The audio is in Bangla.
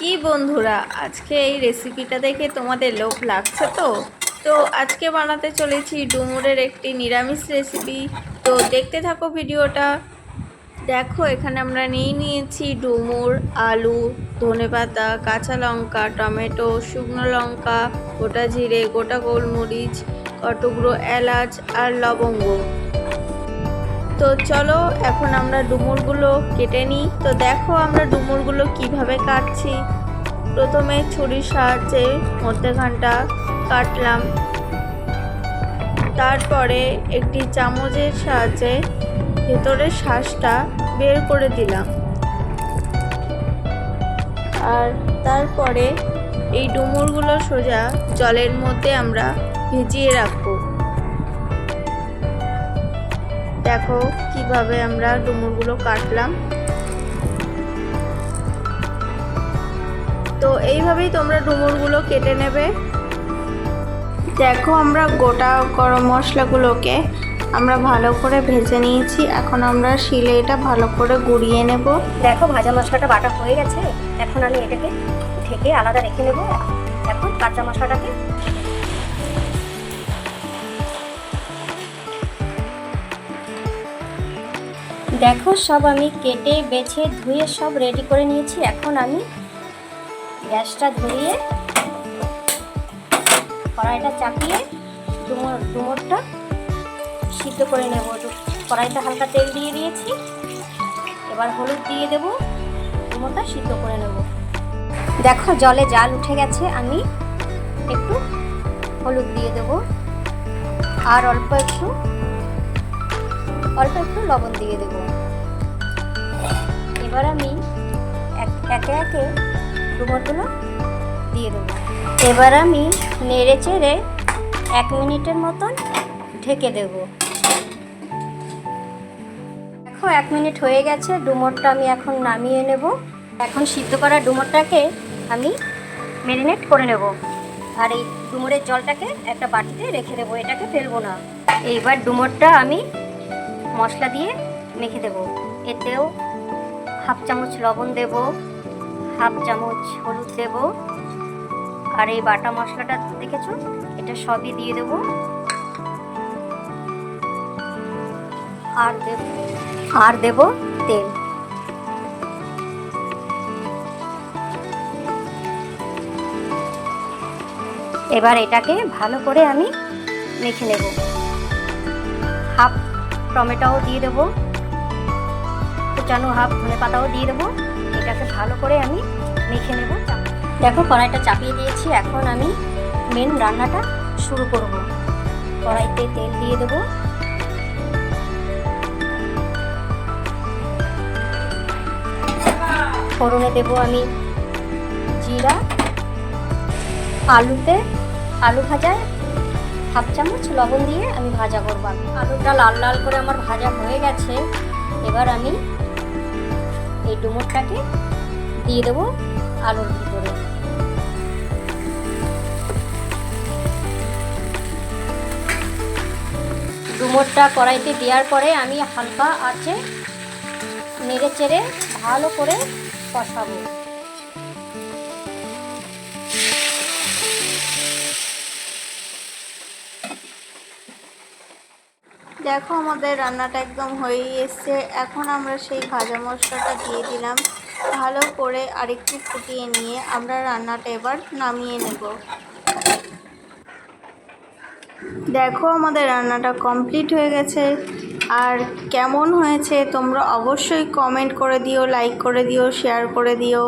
কি বন্ধুরা, আজকে এই রেসিপিটা দেখে তোমাদের লোভ লাগছে তো? তো আজকে বানাতে চলেছি ডুমুরের একটি নিরামিষ রেসিপি। তো দেখতে থাকো ভিডিওটা। দেখো, এখানে আমরা নিয়েছি ডুমুর, আলু, ধনেপাতা, কাঁচা লঙ্কা, টমেটো, শুকনো লঙ্কা, গোটা জিরে, গোটা গোলমরিচ, কটুকরো এলাচ আর লবঙ্গ। তো চলো এখন আমরা ডুমুরগুলো কেটে নিই। তো দেখো আমরা ডুমুরগুলো কিভাবে কাটছি। প্রথমে ছুরির সাহায্যে মধ্যেখানটা কাটলাম, তারপরে একটি চামচের সাহায্যে ভেতরের শ্বাসটা বের করে দিলাম, আর তারপরে এই ডুমুরগুলো সোজা জলের মধ্যে আমরা ভিজিয়ে রাখবো। দেখো কিভাবে আমরা ডুমুরগুলো কাটলাম। তো এইভাবেই তোমরা ডুমুরগুলো কেটে নেবে। দেখো আমরা গোটা গরম মশলাগুলোকে আমরা ভালো করে ভেজে নিয়েছি। এখন আমরা শিলে এটা ভালো করে গুঁড়িয়ে নেব। দেখো ভাজা মশলাটা বাটা হয়ে গেছে। এখন আমি এটাকে ঢেকে আলাদা রেখে নেব। এখন কাঁচা মশলাটাকে দেখো সব আমি কেটে বেছে ধুয়ে সব রেডি করে নিয়েছি। এখন আমি গ্যাসটা ধরিয়ে কড়াইটা চাপিয়ে ডুমুরটা সিদ্ধ করে নেব। কড়াইতে হালকা তেল দিয়ে দিয়েছি, এবার হলুদ দিয়ে দেব, ডুমুরটা সিদ্ধ করে নেব। দেখো জলে জাল উঠে গেছে, আমি একটু হলুদ দিয়ে দেব আর অল্প একটু লবণ দিয়ে দেব। এবার আমি একে একে ডুমুরগুলো দিয়ে দেব। এবার আমি নেড়ে চেড়ে 1 মিনিটের মতন ঢেকে দেব। দেখো 1 মিনিট হয়ে গেছে, ডুমুরটা আমি এখন নামিয়ে নেব। এখন সিদ্ধ করা ডুমুরটাকে আমি ম্যারিনেট করে নেব, আর এই ডুমুরের জলটাকে একটা বাটিতে রেখে দেবো, এটাকে ফেলবো না। এইবার ডুমুরটা আমি মশলা দিয়ে মেখে দেব। এতেও 1/2 চামচ লবণ দেব, 1/2 চামচ হলুদ দেব, আর এই বাটা মশলাটা দেখেছো এটা সবই দিয়ে দেব। আর দেব তেল। এবার এটাকে ভালো করে আমি মেখে নেব। 1/2 টমেটোও দিয়ে দেবো, কুচানো 1/2 ধনেপাতাও দিয়ে দেবো। এটাকে ভালো করে আমি মেখে নেব। দেখো কড়াইটা চাপিয়ে দিয়েছি, এখন আমি মেন রান্নাটা শুরু করব। কড়াইতে তেল দিয়ে দেবো, ফোড়নে দেব আমি জিরা। আলু ভাজায় 1/2 চামচ লবণ দিয়ে আমি ভাজা করব। আলুটা লাল লাল করে আমার ভাজা হয়ে গেছে। এবার আমি এই ডুমুরটাকে দিয়ে দেবো আলুর ভিতরে। ডুমুরটা কড়াইতে দেওয়ার পরে আমি হালকা আঁচে নেড়ে চেড়ে ভালো করে কষাবো। দেখো আমাদের রান্নাটা একদম হয়েই এসছে। এখন আমরা সেই ভাজা মশলাটা দিয়ে দিলাম, ভালো করে আরেকটু ফুটিয়ে নিয়ে আমরা রান্নাটা এবার নামিয়ে নেব। দেখো আমাদের রান্নাটা কমপ্লিট হয়ে গেছে। আর কেমন হয়েছে তোমরা অবশ্যই কমেন্ট করে দিও, লাইক করে দিও, শেয়ার করে দিও।